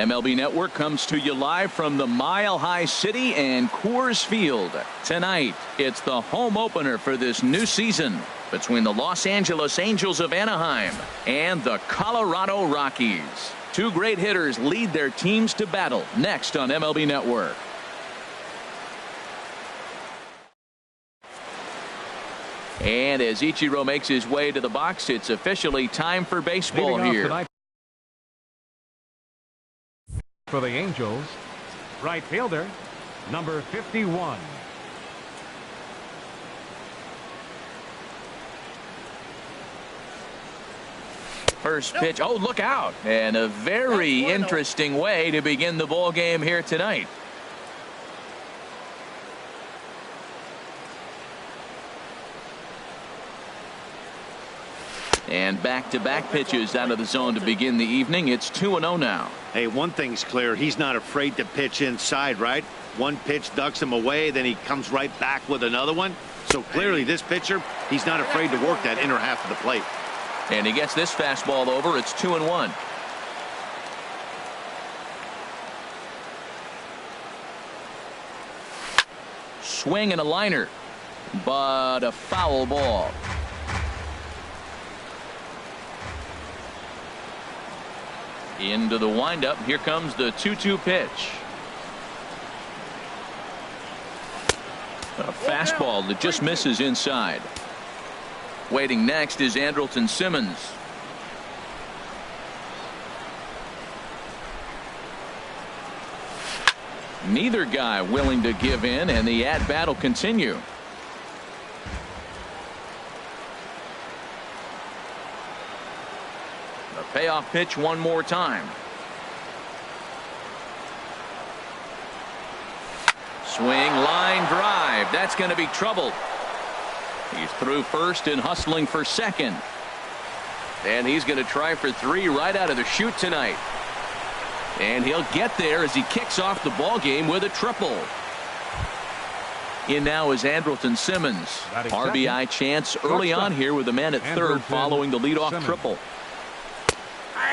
MLB Network comes to you live from the Mile High City and Coors Field. Tonight, it's the home opener for this new season between the Los Angeles Angels of Anaheim and the Colorado Rockies. Two great hitters lead their teams to battle next on MLB Network. And as Ichiro makes his way to the box, it's officially time for baseball here. For the Angels, right fielder, number 51. First pitch. Oh, look out. And a very interesting way to begin the ball game here tonight. And back-to-back pitches out of the zone to begin the evening. It's 2-0 now. Hey, one thing's clear. He's not afraid to pitch inside, right? One pitch ducks him away, then he comes right back with another one. So clearly this pitcher, he's not afraid to work that inner half of the plate. And he gets this fastball over. It's 2-1. Swing and a liner, but a foul ball. Into the windup. Here comes the 2-2 pitch. A fastball that just misses inside. Waiting next is Andrelton Simmons. Neither guy willing to give in, and the at-bat will continue. Payoff pitch one more time. Swing, line drive. That's going to be trouble. He's through first and hustling for second. And he's going to try for three right out of the chute tonight. And he'll get there as he kicks off the ball game with a triple. In now is Andrelton Simmons. RBI chance early on here with the man at third following the leadoff triple.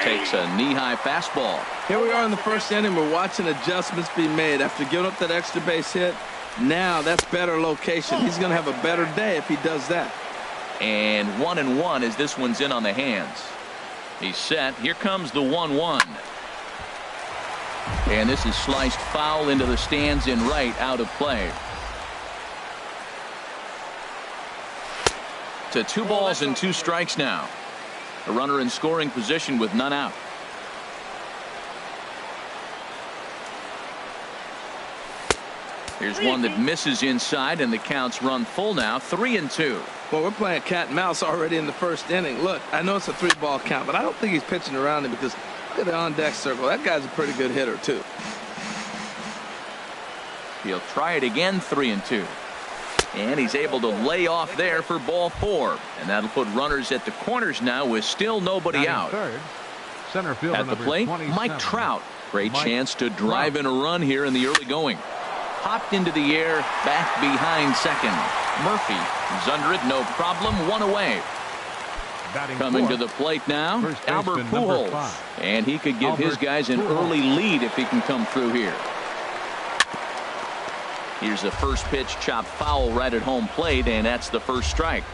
Takes a knee-high fastball. Here we are in the first inning. We're watching adjustments be made after giving up that extra base hit. Now that's better location. He's going to have a better day if he does that. And 1-1 as this one's in on the hands. He's set. Here comes the 1-1. And this is sliced foul into the stands in right, out of play. To 2 balls and 2 strikes now. A runner in scoring position with none out. Here's one that misses inside, and the counts run full now, 3-2. Well, we're playing cat and mouse already in the first inning. Look, I know it's a 3-ball count, but I don't think he's pitching around him because look at the on-deck circle. That guy's a pretty good hitter, too. He'll try it again, 3-2. And he's able to lay off there for ball 4. And that'll put runners at the corners now with still nobody out. Third, center field at the plate, Mike Trout. Great chance to drive in a run here in the early going. Popped into the air, back behind second. Murphy is under it, no problem, 1 away. Coming to the plate now, Albert Pujols. And he could give his guys an early lead if he can come through here. Here's the first pitch, chopped foul right at home plate, and that's the first strike.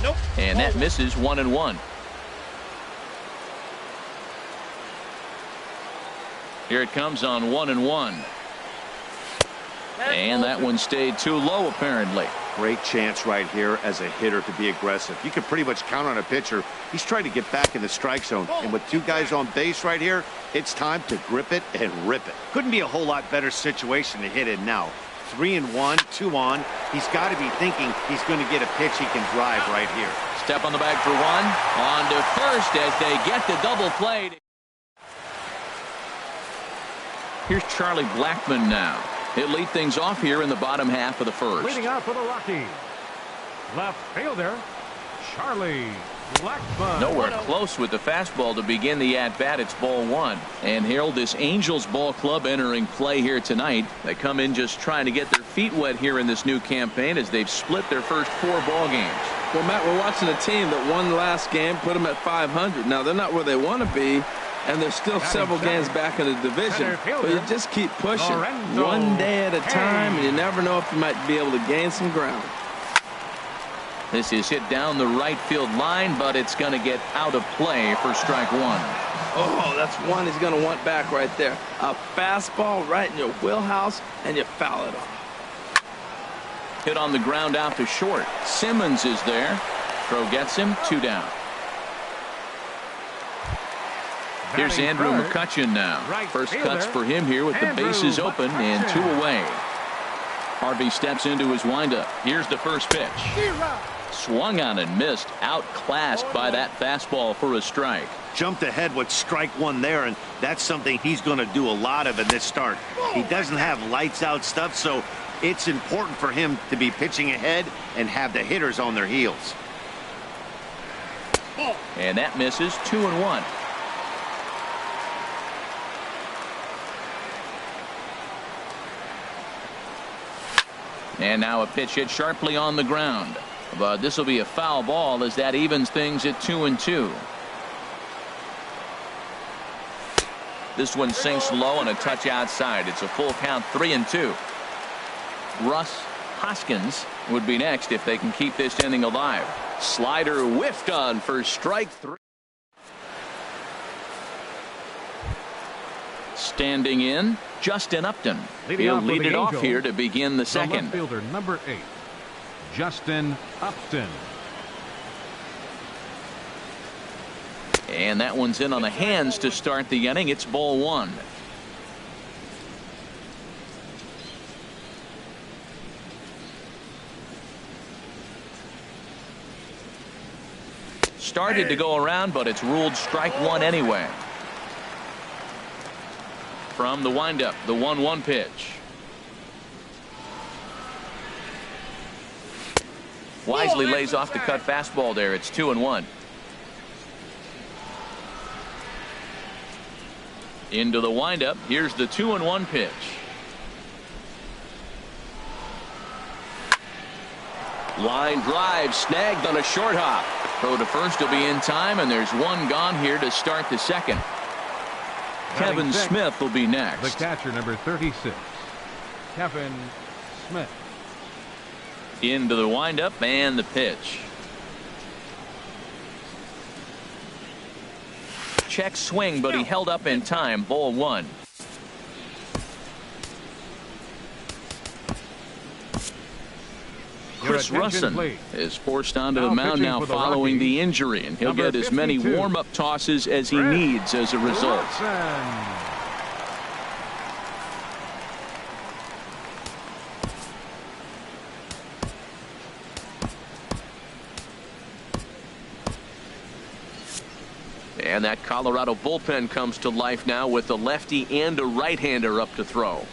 Nope. And that misses, 1-1. Here it comes on 1-1. And that one stayed too low, apparently. Great chance right here as a hitter to be aggressive. You can pretty much count on a pitcher. He's trying to get back in the strike zone. And with 2 guys on base right here, it's time to grip it and rip it. Couldn't be a whole lot better situation to hit in now. 3-1, 2 on. He's got to be thinking he's going to get a pitch he can drive right here. Step on the bag for 1. On to first as they get the double play. Here's Charlie Blackmon now. He'll lead things off here in the bottom half of the first. Leading out for the Rockies, left fielder Charlie Nowhere close with the fastball to begin the at-bat. It's ball one. And Harold, this Angels ball club entering play here tonight. They come in just trying to get their feet wet here in this new campaign as they've split their first 4 ball games. Well, Matt, we're watching a team that won the last game, put them at 500. Now, they're not where they want to be, and they're still several games back in the division. But you just keep pushing one day at a time, and you never know if you might be able to gain some ground. This is hit down the right field line, but it's going to get out of play for strike one. Oh, that's one he's going to want back right there. A fastball right in your wheelhouse, and you foul it off. Hit on the ground out to short. Simmons is there. Throw gets him, 2 down. Here's Andrew McCutchen now. First cuts for him here with the bases open and 2 away. Harvey steps into his windup. Here's the first pitch. Swung on and missed. Outclassed by that fastball for a strike. Jumped ahead with strike one there, and that's something he's going to do a lot of in this start. He doesn't have lights out stuff, so it's important for him to be pitching ahead and have the hitters on their heels. And that misses. 2-1. And now a pitch hit sharply on the ground. But this will be a foul ball as that evens things at 2-2. This one sinks low and a touch outside. It's a full count, 3-2. Russ Hoskins would be next if they can keep this inning alive. Slider whiffed on for strike 3. Standing in, Justin Upton. He'll lead it off here to begin the second. Left fielder number 8, Justin Upton. And that one's in on the hands to start the inning. It's ball one. Started to go around, but it's ruled strike one anyway. From the windup, the 1-1 pitch. Wisely lays off the cut fastball there. It's 2-1. Into the windup. Here's the 2-1 pitch. Line drive snagged on a short hop. Throw to first will be in time, and there's one gone here to start the second. Kevin Smith will be next. The catcher, number 36, Kevin Smith. Into the windup and the pitch. Check swing, but he held up in time. Ball one. Chris Russin is forced onto the mound now following the injury, and he'll get as many warm-up tosses as he needs as a result. And that Colorado bullpen comes to life now with a lefty and a right-hander up to throw.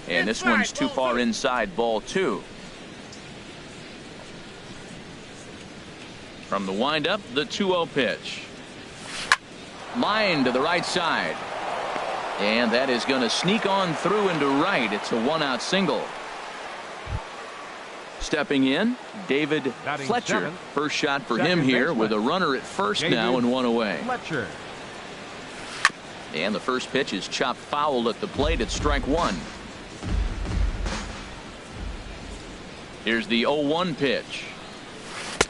And this one's too far inside, ball two. From the windup, the 2-0 pitch. Line to the right side. And that is going to sneak on through into right. It's a 1-out single. Stepping in, David Fletcher. First shot for him here with a runner at first now and one away. Fletcher. And the first pitch is chopped foul at the plate at strike one. Here's the 0-1 pitch.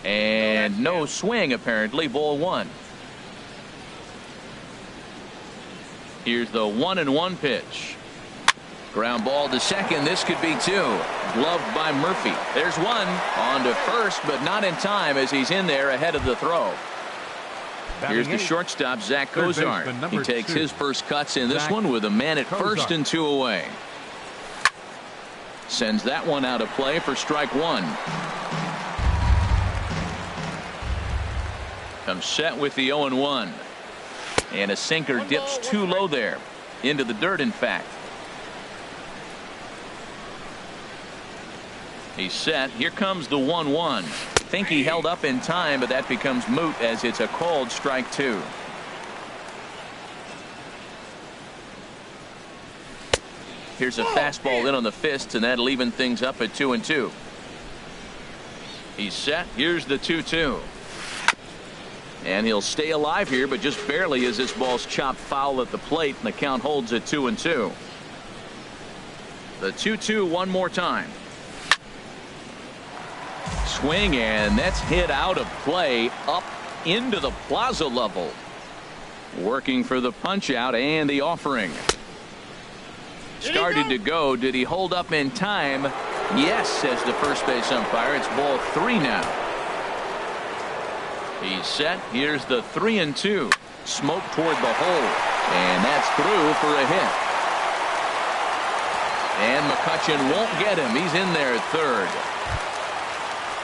And no swing apparently, ball one. Here's the 1-1 pitch. Ground ball to second. This could be two. Gloved by Murphy. There's one. On to first, but not in time as he's in there ahead of the throw. Here's the shortstop, Zach Cozart. He takes his first cuts in this one with a man at first and two away. Sends that one out of play for strike one. Comes set with the 0-1. And a sinker dips too low there. Into the dirt, in fact. He's set. Here comes the 1-1. think he held up in time, but that becomes moot as it's a called strike 2. Here's a fastball in on the fist, and that'll even things up at 2-2. He's set. Here's the 2-2. And he'll stay alive here, but just barely as this ball's chopped foul at the plate, and the count holds at 2-2. The 2-2 one more time. Swing, and that's hit out of play up into the plaza level. Working for the punch out and the offering. Started to go. Did he hold up in time? Yes, says the first base umpire. It's ball 3 now. He's set. Here's the 3-2. Smoke toward the hole, and that's through for a hit. And McCutchen won't get him. He's in there at third.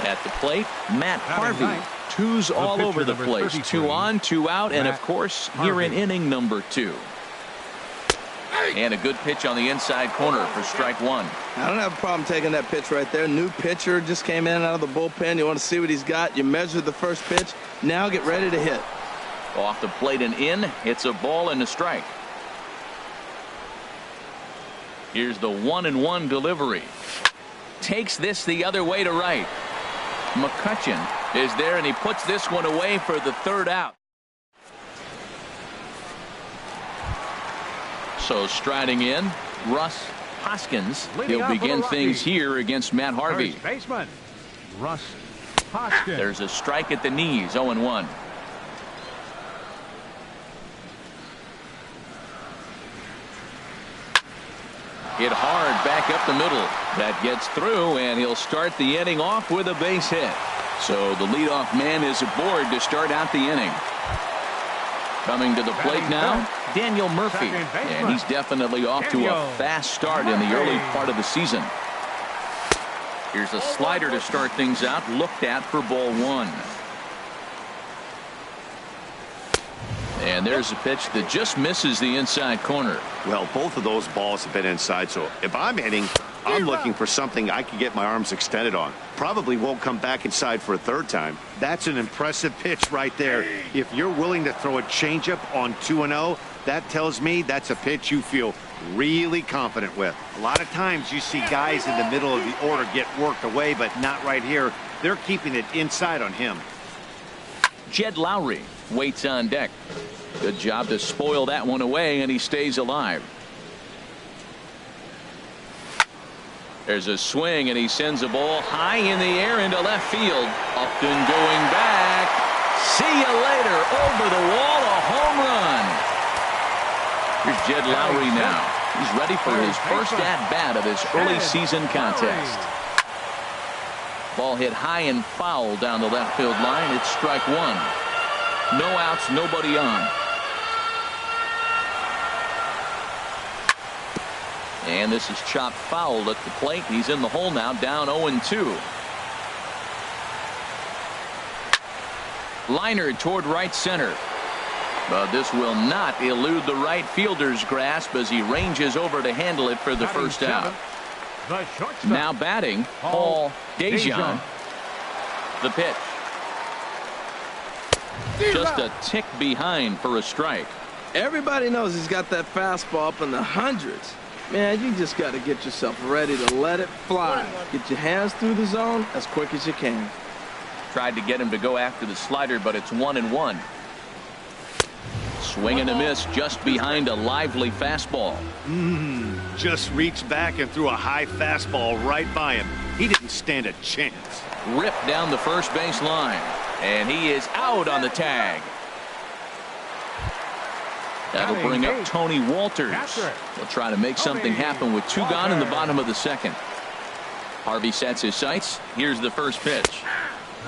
At the plate, Matt Harvey. Twos all over the place. 2 on, 2 out, and of course here in inning number 2. And a good pitch on the inside corner for strike 1. I don't have a problem taking that pitch right there. New pitcher just came in out of the bullpen. You want to see what he's got. You measure the first pitch. Now get ready to hit. Off the plate and in. It's a ball and a strike. Here's the 1-1 delivery. Takes this the other way to right. McCutchen is there, and he puts this one away for the 3rd out. So striding in, Russ Hoskins. He'll begin things here against Matt Harvey. First baseman, Russ Hoskins. There's a strike at the knees, 0-1. Hit hard back up the middle. That gets through, and he'll start the inning off with a base hit. So the leadoff man is aboard to start out the inning. Coming to the plate now, Daniel Murphy, and he's definitely off to a fast start in the early part of the season. Here's a slider to start things out, looked at for ball 1. And there's a pitch that just misses the inside corner. Well, both of those balls have been inside, so if I'm hitting, I'm looking for something I can get my arms extended on. Probably won't come back inside for a 3rd time. That's an impressive pitch right there. If you're willing to throw a changeup on 2-0, that tells me that's a pitch you feel really confident with. A lot of times you see guys in the middle of the order get worked away, but not right here. They're keeping it inside on him. Jed Lowry waits on deck. Good job to spoil that one away, and he stays alive. There's a swing, and he sends a ball high in the air into left field. Upton going back. See you later. Over the wall, a home run. Here's Jed Lowry now. He's ready for his first at-bat of this early season contest. Ball hit high and foul down the left field line. It's strike 1. No outs, nobody on. And this is chopped foul at the plate. He's in the hole now, down 0-2. Liner toward right center. But this will not elude the right fielder's grasp as he ranges over to handle it for the first out. Now batting, Paul DeJong. The pitch. Just a tick behind for a strike. Everybody knows he's got that fastball up in the hundreds. Man, you just got to get yourself ready to let it fly. Get your hands through the zone as quick as you can. Tried to get him to go after the slider, but it's 1-1. Swing and a miss just behind a lively fastball. Just reached back and threw a high fastball right by him. He didn't stand a chance. Ripped down the first base line, and he is out on the tag. That'll bring up Tony Walters. He'll try to make something happen with 2 gone in the bottom of the 2nd. Harvey sets his sights. Here's the first pitch.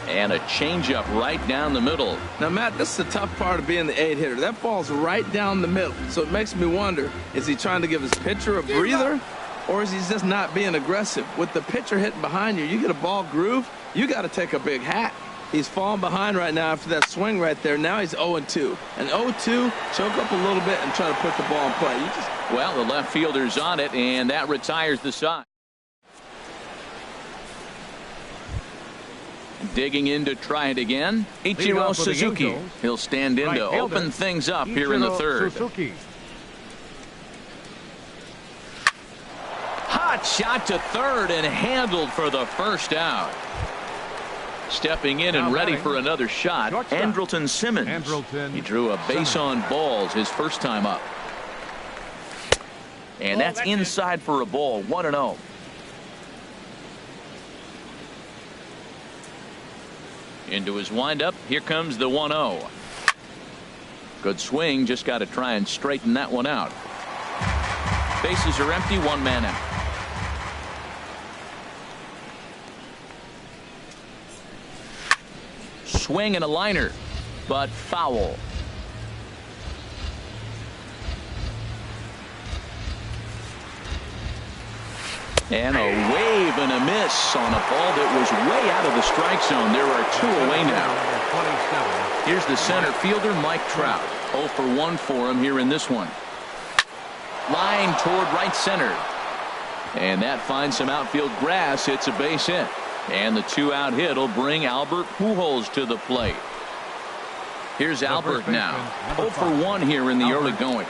And a changeup right down the middle. Now, Matt, this is the tough part of being the 8-hitter. That ball's right down the middle. So it makes me wonder, is he trying to give his pitcher a breather? Or is he just not being aggressive? With the pitcher hitting behind you, you get a ball groove, you got to take a big hack. He's falling behind right now after that swing right there. Now he's 0-2. And 0-2, choke up a little bit and try to put the ball in play. Well, the left fielder's on it, and that retires the side. Digging in to try it again, Ichiro Suzuki. He'll stand in to open things up here in the third. Hot shot to third and handled for the first out. Stepping in and ready for another shot, Andrelton Simmons. He drew a base on balls his first time up. And that's inside for a ball, 1-0. Into his windup, here comes the 1-0. Good swing, just got to try and straighten that one out. Bases are empty, one man out. Swing and a liner, but foul. And a wave and a miss on a ball that was way out of the strike zone. There are two away now. Here's the center fielder, Mike Trout. 0 for 1 for him here in this one. Line toward right center. And that finds some outfield grass. It's a base hit. And the 2-out hit will bring Albert Pujols to the plate. Here's Albert now. 0 for 1 here in the early going.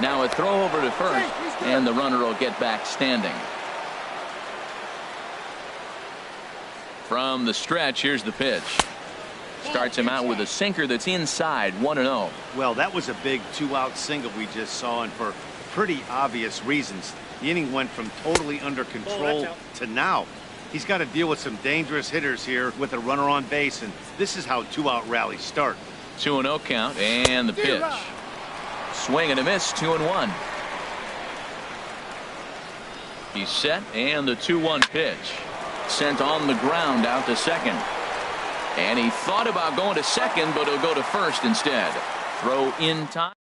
Now a throw over to first, and the runner will get back standing. From the stretch, here's the pitch. Starts him out with a sinker that's inside, 1-0. Well, that was a big 2-out single we just saw, and for pretty obvious reasons. The inning went from totally under control to now. He's got to deal with some dangerous hitters here with a runner on base, and this is how 2-out rallies start. 2-0 count, and the pitch. Swing and a miss, 2-1. He's set, and the 2-1 pitch. Sent on the ground out to second. And he thought about going to second, but he'll go to first instead. Throw in time.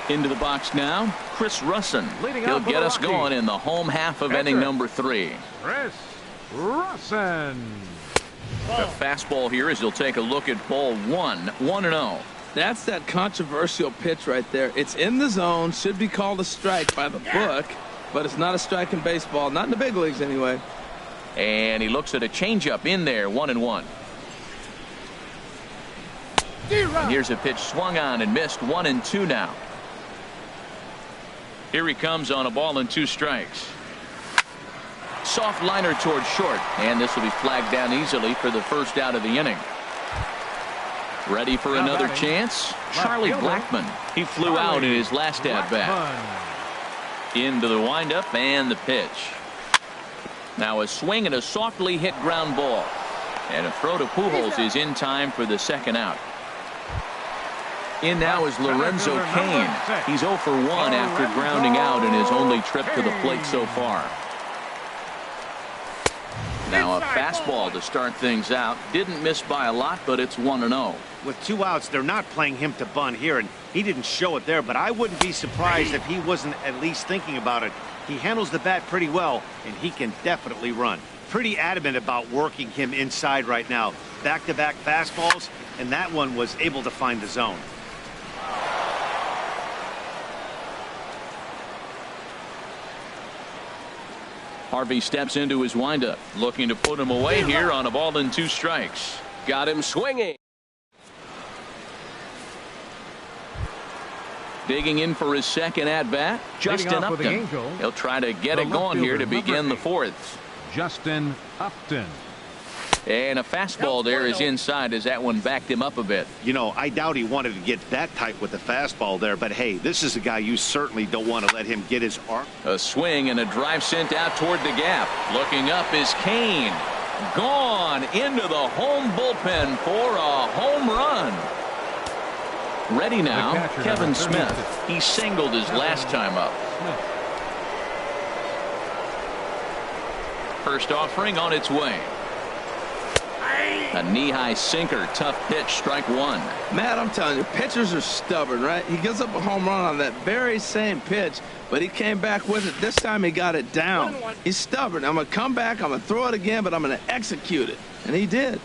Into the box now, Chris Russin. He'll get us going in the home half of inning number 3. Chris Russin. The fastball here as he'll take a look at ball 1, 1-0. That's that controversial pitch right there. It's in the zone, should be called a strike by the book, but it's not a strike in baseball, not in the big leagues anyway. And he looks at a changeup in there, 1-1. And here's a pitch swung on and missed, 1-2 now. Here he comes on a ball and 2 strikes. Soft liner toward short, and this will be flagged down easily for the first out of the inning. Ready for another chance? Charlie Blackmon. He flew out in his last at-bat. Into the windup and the pitch. Now a swing and a softly hit ground ball. And a throw to Pujols is in time for the second out. In now is Lorenzo Cain. He's 0 for 1 after grounding out in his only trip to the plate so far. Now a fastball to start things out. Didn't miss by a lot, but it's 1-0. With 2 outs, they're not playing him to bunt here, and he didn't show it there, but I wouldn't be surprised if he wasn't at least thinking about it. He handles the bat pretty well, and he can definitely run. Pretty adamant about working him inside right now. Back-to-back fastballs, and that one was able to find the zone. Harvey steps into his windup, looking to put him away here on a ball and 2 strikes. Got him swinging. Digging in for his second at-bat, Justin Upton. He'll try to get it going here to begin the 4th. Justin Upton. And a fastball there is inside as that one backed him up a bit. You know, I doubt he wanted to get that tight with the fastball there, but hey, this is a guy you certainly don't want to let him get his arm. A swing and a drive sent out toward the gap. Looking up is Cain. Gone into the home bullpen for a home run. Ready now, Kevin Smith. He singled his last time up. First offering on its way. A knee-high sinker, tough pitch, strike 1. Matt, I'm telling you, pitchers are stubborn, right? He gives up a home run on that very same pitch, but he came back with it. This time he got it down. He's stubborn. I'm going to come back, I'm going to throw it again, but I'm going to execute it. And he did.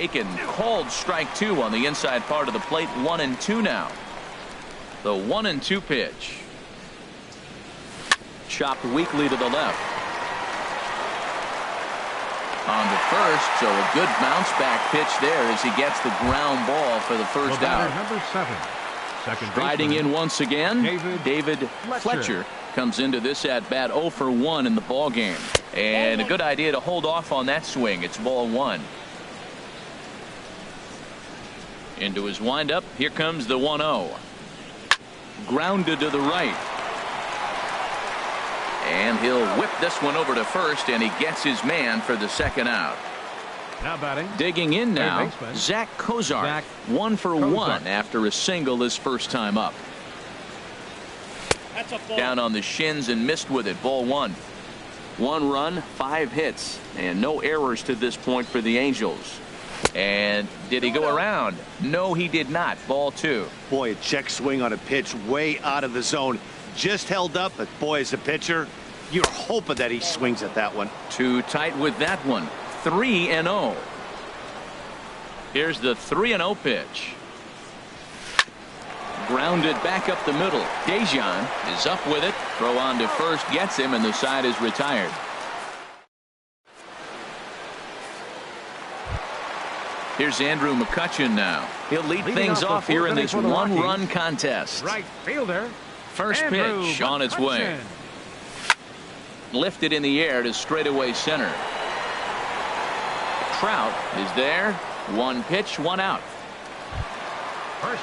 taken. Called strike 2 on the inside part of the plate. 1-2 now. The 1-2 pitch. Chopped weakly to the left. On to first, so a good bounce back pitch there as he gets the ground ball for the first out. Number 7. Riding in once again, David Fletcher comes into this at bat 0 for 1 in the ball game. And a good idea to hold off on that swing. It's ball 1. Into his windup. Here comes the 1-0. Grounded to the right. And he'll whip this one over to first, and he gets his man for the second out. Now batting. Digging in now, Zach Kozar. 1 for 1 after a single his first time up. Down on the shins and missed with it. Ball 1. 1 run, 5 hits, and no errors to this point for the Angels. And did he go around? No, he did not. Ball 2. Boy, a check swing on a pitch way out of the zone. Just held up, but boy, as a pitcher, you're hoping that he swings at that one. Too tight with that one. 3-0. Here's the 3-0 pitch. Grounded back up the middle. Dejan is up with it. Throw on to first, gets him, and the side is retired. Here's Andrew McCutchen now. He'll lead things off here in this one-run contest. Right fielder. First pitch on its way. Lifted in the air to straightaway center. Trout is there. 1 pitch, 1 out.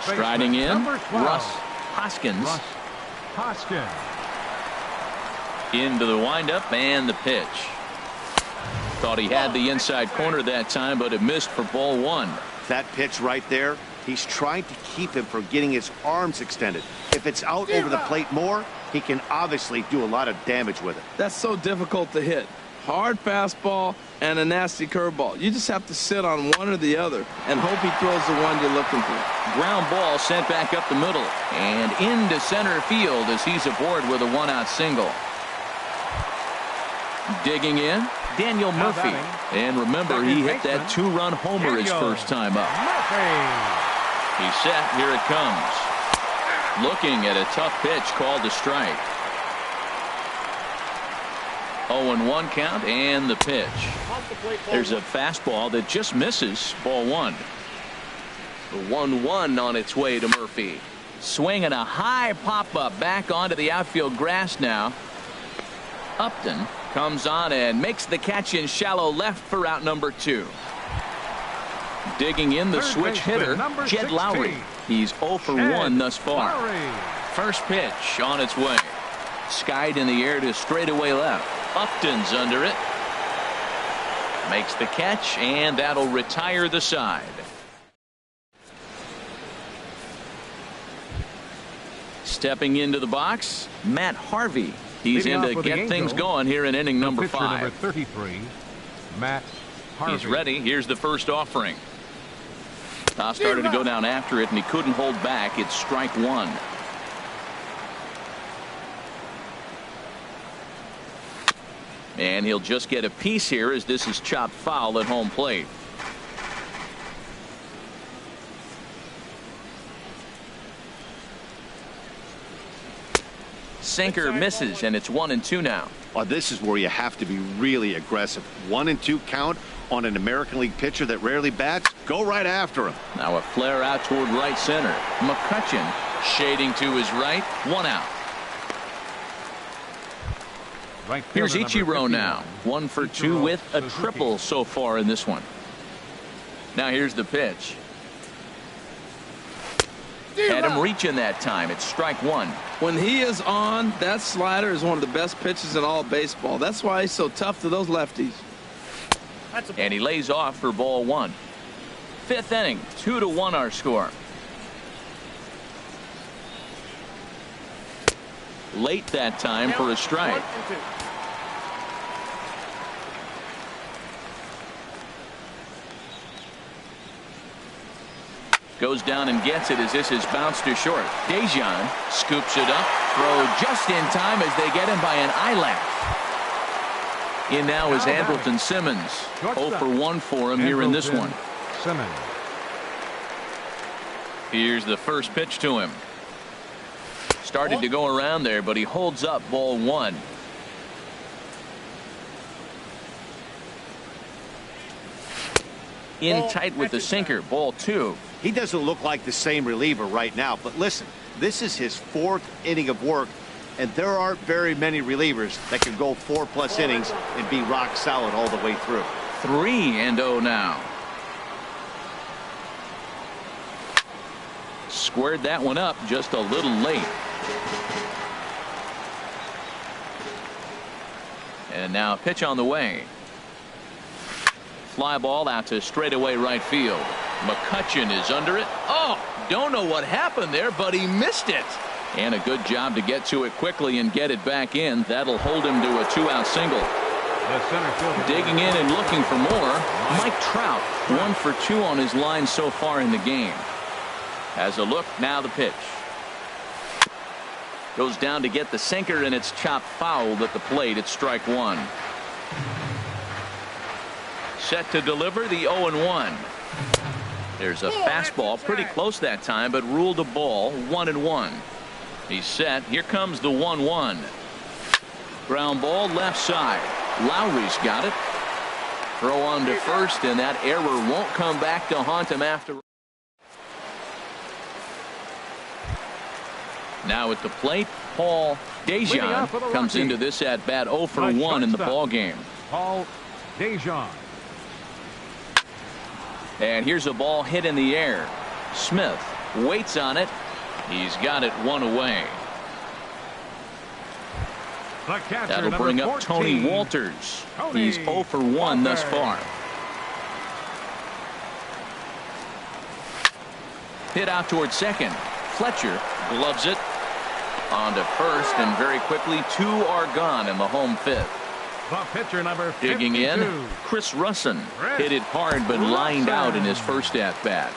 Striding in, Russ Hoskins. Into the windup and the pitch. Thought he had the inside corner that time, but it missed for ball 1. That pitch right there, he's trying to keep him from getting his arms extended. If it's out over the plate more, he can obviously do a lot of damage with it. That's so difficult to hit. Hard fastball and a nasty curveball. You just have to sit on one or the other and hope he throws the one you're looking for. Ground ball sent back up the middle and into center field as he's aboard with a 1-out single. Digging in, Daniel Murphy. And remember, he hit that 2-run homer his first time up. He's set. Here it comes. Looking at a tough pitch called a strike. 0-1 count and the pitch. There's a fastball that just misses. Ball 1. The 1-1 on its way to Murphy. Swinging a high pop-up back onto the outfield grass now. Upton comes on and makes the catch in shallow left for out number 2. Digging in the switch hitter, Jed Lowry. He's 0 for 1 thus far. First pitch on its way. Skied in the air to straightaway left. Upton's under it. Makes the catch, and that'll retire the side. Stepping into the box, Matt Harvey. He's in to get things going here in inning number 5. Number 33, Matt Harvey. He's ready. Here's the first offering. Toss started to go down after it, and he couldn't hold back. It's strike 1. And he'll just get a piece here as this is chopped foul at home plate. Sinker misses, and it's 1-2 now. Oh, this is where you have to be really aggressive. 1-2 count on an American League pitcher that rarely bats. Go right after him. Now a flare out toward right center. McCutchen shading to his right. 1 out. Here's Ichiro now. 1 for 2 with a triple so far in this one. Now here's the pitch. Had him reaching that time. It's strike 1. When he is on, that slider is one of the best pitches in all baseball. That's why he's so tough to those lefties. And he lays off for ball 1. 5th inning, 2-1 our score. Late that time for a strike. Goes down and gets it as this is bounced to short. Dejan scoops it up. Throw just in time as they get him by an eyelash. In now is Andrelton Simmons. 0 for 1 for him here in this one. Simmons. Here's the first pitch to him. Started to go around there, but he holds up ball one. In tight with the sinker, ball two. He doesn't look like the same reliever right now, but listen, this is his fourth inning of work, and there aren't very many relievers that can go 4+ innings and be rock solid all the way through. 3-0 now. Squared that one up just a little late. And now a pitch on the way. Fly ball out to straightaway right field. McCutchen is under it. Oh, don't know what happened there, but he missed it. And a good job to get to it quickly and get it back in. That'll hold him to a 2-out single. Digging in and looking for more, Mike Trout, 1 for 2 on his line so far in the game. Has a look, now the pitch. Goes down to get the sinker, and it's chopped fouled at the plate. It's strike one. Set to deliver the 0-1. There's a fastball pretty close that time, but ruled a ball. 1-1. He's set. Here comes the 1-1. Ground ball left side. Lowry's got it. Throw on to first, and that error won't come back to haunt him after. Now at the plate, Paul Dejan comes into this at bat 0 for 1 in the ball game. Paul Dejan. And here's a ball hit in the air. Smith waits on it. He's got it 1 away. That'll bring up Tony Walters. He's 0 for 1 thus far. Hit out towards second. Fletcher gloves it. On to first, and very quickly 2 are gone in the home fifth. The pitcher number 52. Digging in, Chris Russin hit it hard but lined out in his first at bat.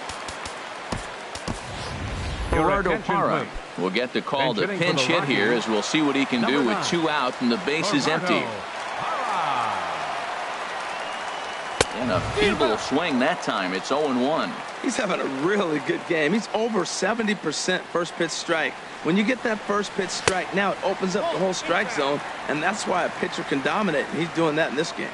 Gerardo Parra will get the call to pinch hit here, as we'll see what he can do with 2 out and the base is empty. And a feeble swing that time. It's 0-1. He's having a really good game. He's over 70% first pitch strike. When you get that first pitch strike, now it opens up the whole strike zone, and that's why a pitcher can dominate, and he's doing that in this game.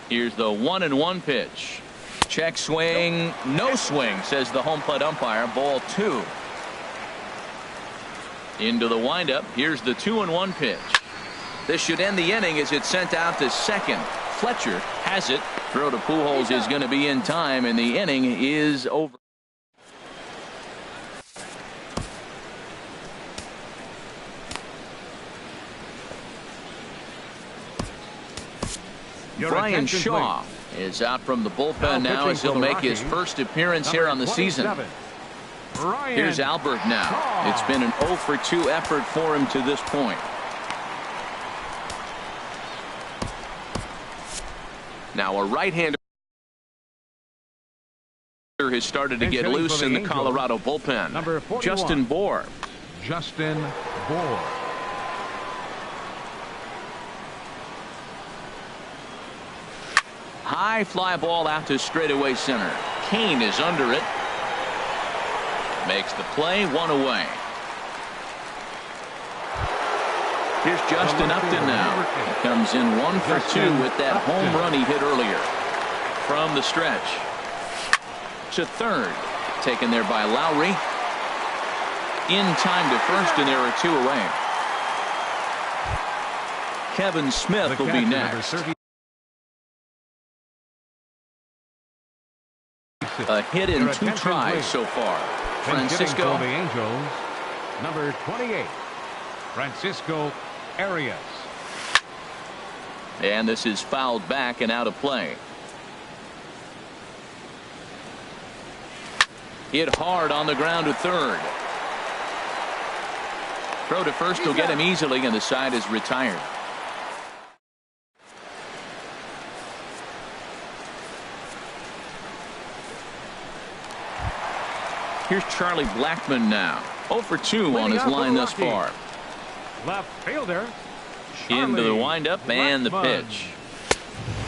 Here's the 1-1 pitch. Check swing, no swing, says the home plate umpire. Ball 2. Into the windup. Here's the 2-1 pitch. This should end the inning as it's sent out to second. Fletcher has it. Throw to Pujols is going to be in time, and the inning is over. Brian Shaw is out from the bullpen now as he'll make his first appearance here on the season. Here's Albert now. It's been an 0 for 2 effort for him to this point. Now a right-hander has started to get loose in the Colorado bullpen. Justin Bour. Justin Bour. High fly ball out to straightaway center. Kane is under it. Makes the play. 1 away. Here's Justin Upton now. He comes in 1 for 2 with that home run he hit earlier. From the stretch. To third. Taken there by Lowry. In time to first, and there are 2 away. Kevin Smith will be next. A hit in 2 tries so far. Francisco. The Angels, number 28, Francisco Arias. And this is fouled back and out of play. Hit hard on the ground to third. Throw to first will get him easily, and the side is retired. Here's Charlie Blackmon now. 0 for 2 on his line thus far. Left fielder. Into the windup and the pitch.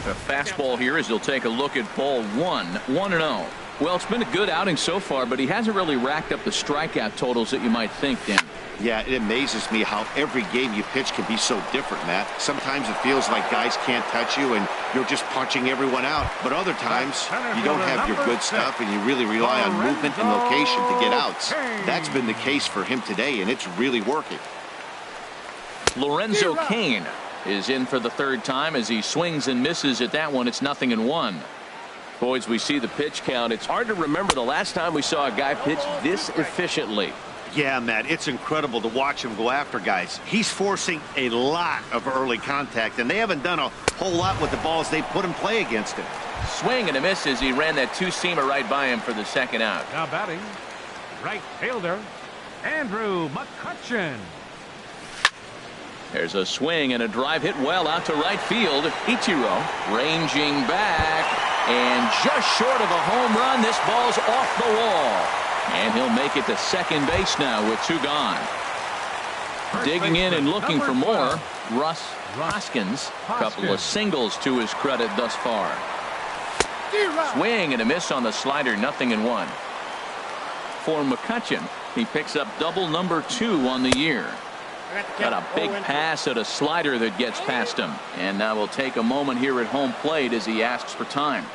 The fastball here as he'll take a look at ball one. 1-0. Well, it's been a good outing so far, but he hasn't really racked up the strikeout totals that you might think, Dan. Yeah, it amazes me how every game you pitch can be so different, Matt. Sometimes it feels like guys can't touch you and you're just punching everyone out. But other times, you don't have your good stuff and you really rely on movement and location to get outs. That's been the case for him today, and it's really working. Lorenzo Cain is in for the third time as he swings and misses at that one. It's 0-1. Boys, we see the pitch count. It's hard to remember the last time we saw a guy pitch this efficiently. Yeah, Matt, it's incredible to watch him go after guys. He's forcing a lot of early contact, and they haven't done a whole lot with the balls they put in play against him. Swing and a miss as he ran that two-seamer right by him for the second out. Now batting, right fielder, Andrew McCutchen. There's a swing and a drive hit well out to right field. Ichiro ranging back, and just short of a home run. This ball's off the wall. And he'll make it to second base now with two gone. Digging in and looking for more, Russ Hoskins. A couple of singles to his credit thus far. Swing and a miss on the slider, 0-1. For McCutchen, he picks up double number 2 on the year. Got a big pass at a slider that gets past him. And now we'll take a moment here at home plate as he asks for time.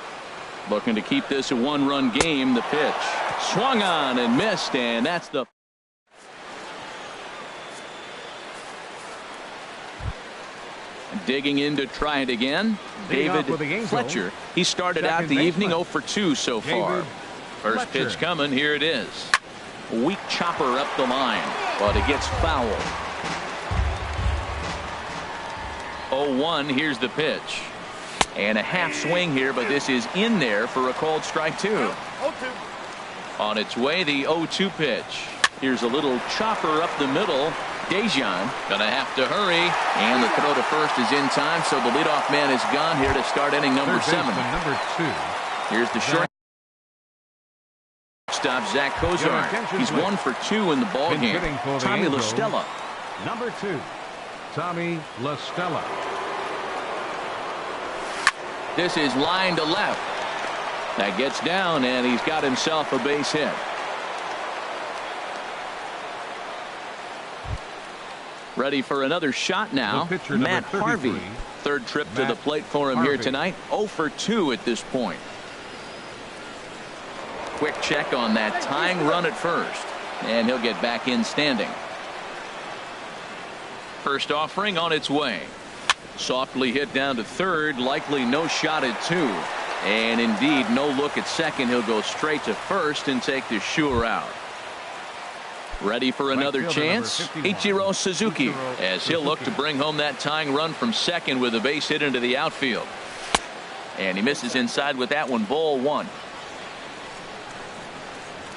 Looking to keep this a one-run game. The pitch swung on and missed, and that's the digging in to try it again. David Fletcher. He started out the evening 0 for 2 so far. First pitch coming. Here it is. Weak chopper up the line, but it gets foul. 0-1. Here's the pitch. And a half swing here, but this is in there for a called strike 2. On its way, the 0-2 pitch. Here's a little chopper up the middle. Dejan gonna have to hurry, and the throw to first is in time, so the leadoff man is gone here to start inning number 7. Number 2. Here's the short stop, Zach Kozar. He's 1 for 2 in the ball game. Tommy LaStella. Number 2, Tommy LaStella. This is line to left. That gets down, and he's got himself a base hit. Ready for another shot now. Matt Harvey. Third trip to the plate for him here tonight. 0 for 2 at this point. Quick check on that tying run at first, and he'll get back in standing. First offering on its way. Softly hit down to third, likely no shot at 2. And indeed, no look at second. He'll go straight to first and take the sure out. Ready for another chance? Ichiro Suzuki, as he'll look to bring home that tying run from second with a base hit into the outfield. And he misses inside with that one. Ball 1.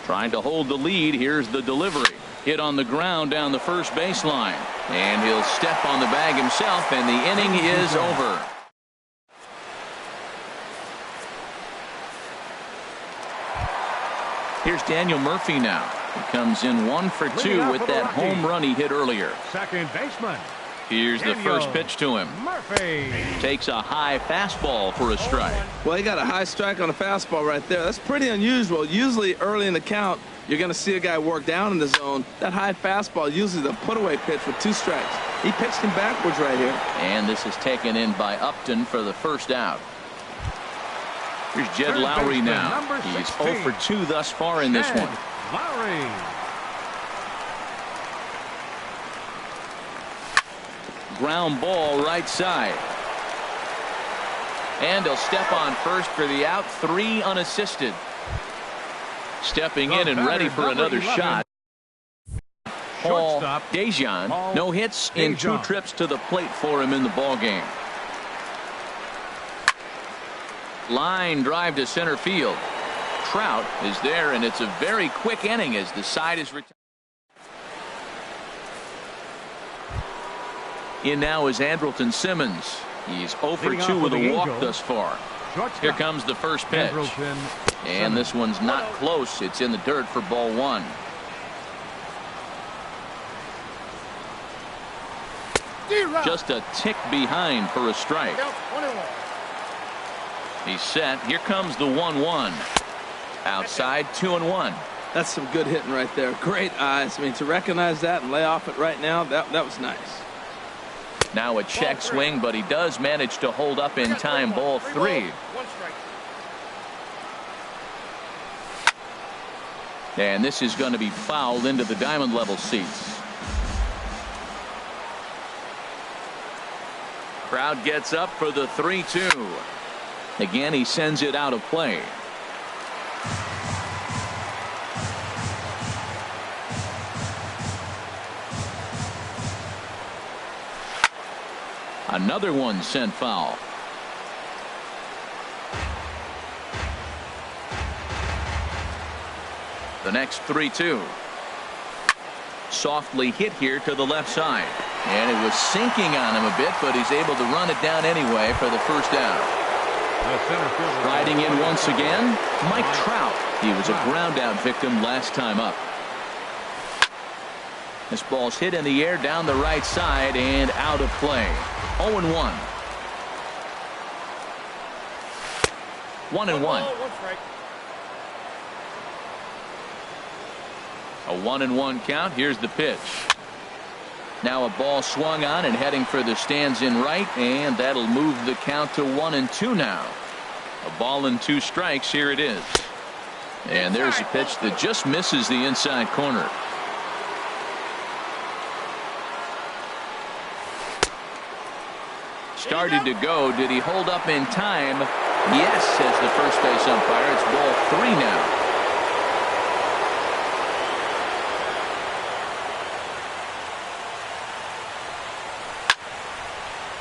Trying to hold the lead. Here's the delivery. Hit on the ground down the first baseline. And he'll step on the bag himself, and the inning is over. Here's Daniel Murphy now. He comes in 1 for 2 with that home run he hit earlier. Second baseman. Here's the first pitch to him. Murphy takes a high fastball for a strike. Well, he got a high strike on a fastball right there. That's pretty unusual. Usually early in the count, you're going to see a guy work down in the zone. That high fastball, usually the put-away pitch with 2 strikes. He pitched him backwards right here. And this is taken in by Upton for the first out. Here's Jed Lowry now. He's 0 for 2 thus far in this one. Lowry. Ground ball right side. And he'll step on first for the out. 3 unassisted. Stepping in and ready for another shot. Paul Dejan. No hits in 2 trips to the plate for him in the ball game. Line drive to center field. Trout is there, and it's a very quick inning as the side is retired. In now is Andrelton Simmons. He's 0 for 2 with a walk thus far. Here comes the first pitch. And this one's not close. It's in the dirt for ball 1. Just a tick behind for a strike. He's set. Here comes the 1-1. Outside, 2-1. That's some good hitting right there. Great eyes. I mean, to recognize that and lay off it right now, that was nice. Now a check swing, but he does manage to hold up in time. Ball 3. And this is going to be fouled into the diamond level seats. Crowd gets up for the 3-2. Again, he sends it out of play. Another one sent foul. The next 3-2. Softly hit here to the left side. And it was sinking on him a bit, but he's able to run it down anyway for the first down. Riding in once again, Mike Trout. He was a ground out victim last time up. This ball's hit in the air down the right side and out of play. 0-1. 1-1. A 1-1 count. Here's the pitch. Now a ball swung on and heading for the stands in right, and that'll move the count to 1-2 now. A ball and 2 strikes. Here it is. And there's a pitch that just misses the inside corner. Started to go. Did he hold up in time? Yes, says the first base umpire. It's ball 3 now.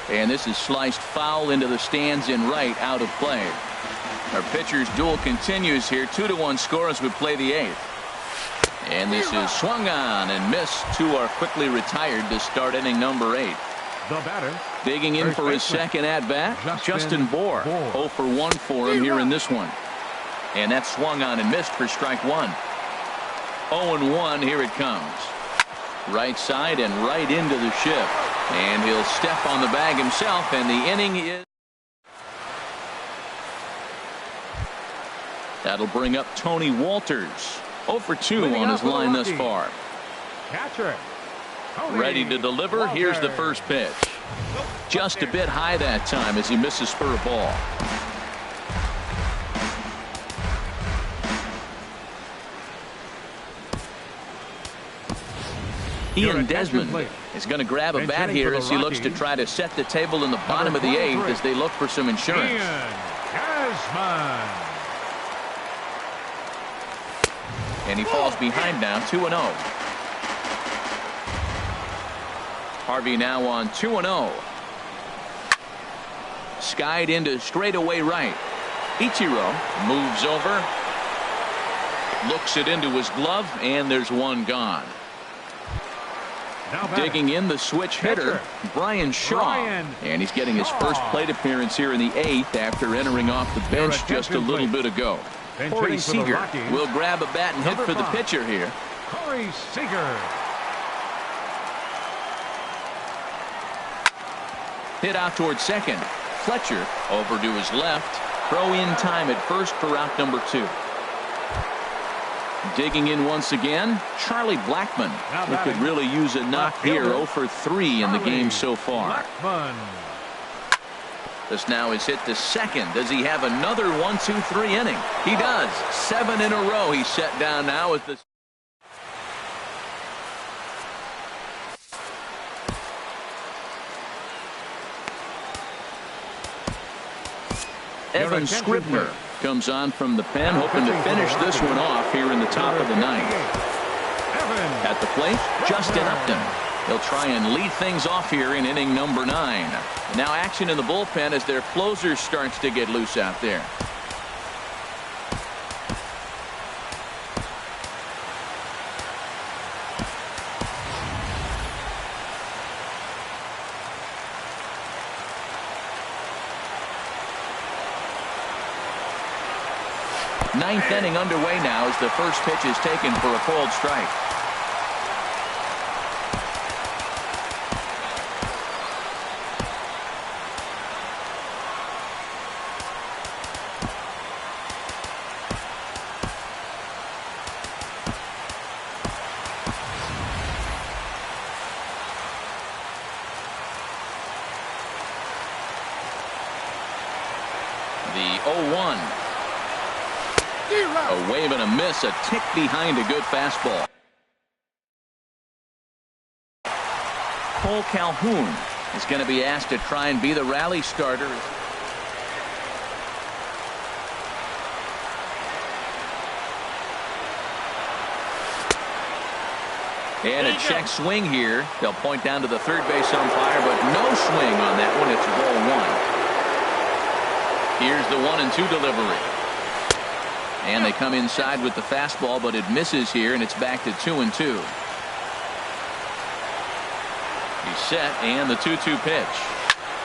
And this is sliced foul into the stands in right, out of play. Our pitcher's duel continues here. 2-1 score as we play the 8th. And this is swung on and missed. 2 are quickly retired to start inning number 8. The batter. Digging in for his second at-bat, Justin Bohr. 0 for 1 for him here in this one. And that swung on and missed for strike 1. 0-1, here it comes. Right side and right into the shift. And he'll step on the bag himself, and the inning is... That'll bring up Tony Walters. 0 for 2 on his line thus far. Catcher. Ready to deliver. Here's the first pitch. Just a bit high that time as he misses for a ball. Ian Desmond is going to grab a bat here as he looks to try to set the table in the bottom of the 8th as they look for some insurance. Ian Desmond. And he falls behind now, 2-0. Harvey now on 2-0. Skied into straightaway right. Ichiro moves over. Looks it into his glove, and there's one gone. Digging in the switch hitter, Brian Shaw. And he's getting his first plate appearance here in the 8th after entering off the bench just a little bit ago. Corey Seager will grab a bat and hit for the pitcher here. Corey Seager. Hit out towards second. Fletcher over to his left. Throw in time at first for out number 2. Digging in once again, Charlie Blackmon. He could really use a knock here. 0 for 3 in the game so far. This now is hit to second. Does he have another 1-2-3 inning? He does. 7 in a row. He's set down now with the... Evan Scribner comes on from the pen, hoping to finish this one off here in the top of the 9th. At the plate, Justin Upton. He'll try and lead things off here in inning number 9. Now action in the bullpen as their closer starts to get loose out there. Ninth inning underway now as the first pitch is taken for a called strike. The 0-1. A wave and a miss, a tick behind a good fastball. Cole Calhoun is going to be asked to try and be the rally starter. And a check swing here. They'll point down to the third base umpire, but no swing on that one. It's ball 1. Here's the 1-2 delivery. And they come inside with the fastball, but it misses here, and it's back to 2-2. He's set, and the 2-2 pitch.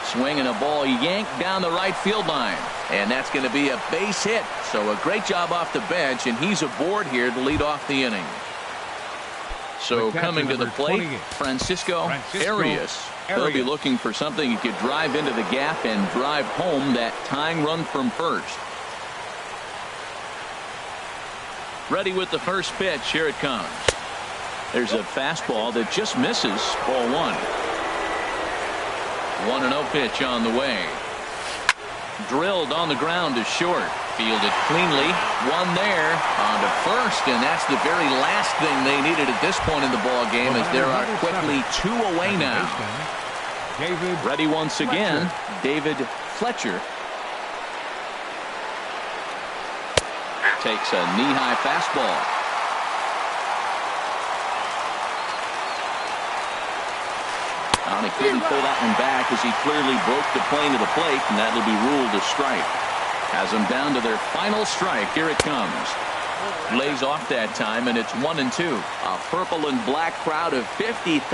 Swing and a ball yanked down the right field line. And that's going to be a base hit. So a great job off the bench, and he's aboard here to lead off the inning. So coming to the plate, Francisco Arias. He'll be looking for something he could drive into the gap and drive home that tying run from first. Ready with the first pitch. Here it comes. There's a fastball that just misses. Ball 1. 1-0 pitch on the way. Drilled on the ground to short. Fielded cleanly. One there on to first, and that's the very last thing they needed at this point in the ball game, as there are quickly 2 away now. Ready once again, David Fletcher. Takes a knee-high fastball. He couldn't pull that one back as he clearly broke the plane to the plate, and that'll be ruled a strike. Has them down to their final strike. Here it comes. Lays off that time, and it's 1-2. A purple and black crowd of 50,000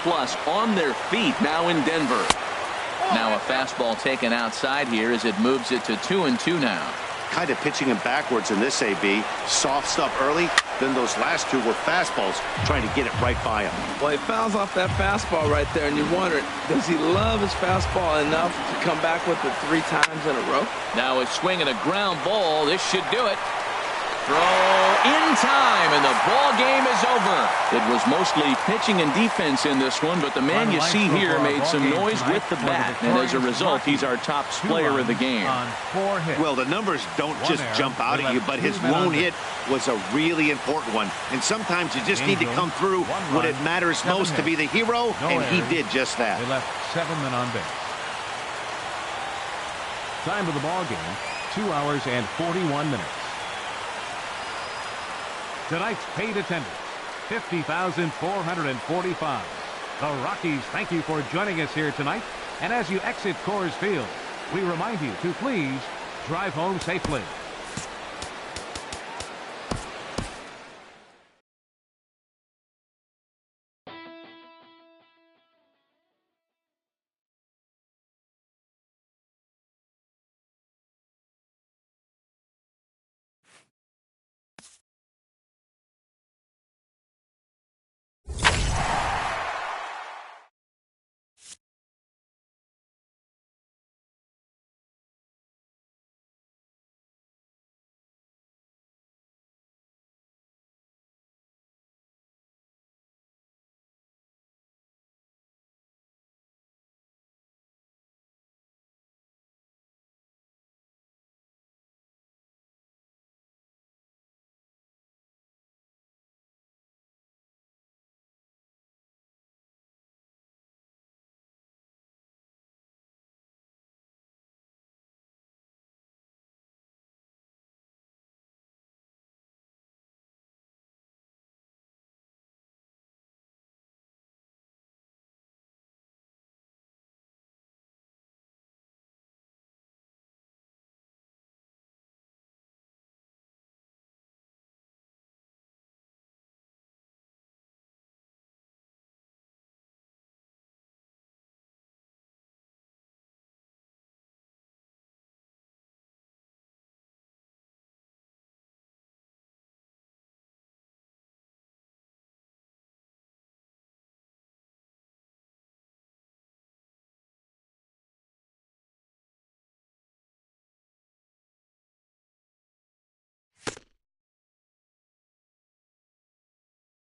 plus on their feet now in Denver. Now a fastball taken outside here as it moves it to 2-2 now. Kind of pitching him backwards in this AB. Soft stuff early, then those last 2 were fastballs, trying to get it right by him. Well, he fouls off that fastball right there, and you wonder, does he love his fastball enough to come back with it 3 times in a row? Now a swing and a ground ball. This should do it. Throw in time, and the ball game is over. It was mostly pitching and defense in this one, but the man you see here made some noise with the bat, and as a result, he's our top player of the game. Well, the numbers don't just jump out at you, but his lone hit was a really important one. And sometimes you just need to come through when it matters most to be the hero, and he did just that. They left 7 men on base. Time of the ball game, 2 hours and 41 minutes. Tonight's paid attendance, 50,445. The Rockies thank you for joining us here tonight. And as you exit Coors Field, we remind you to please drive home safely.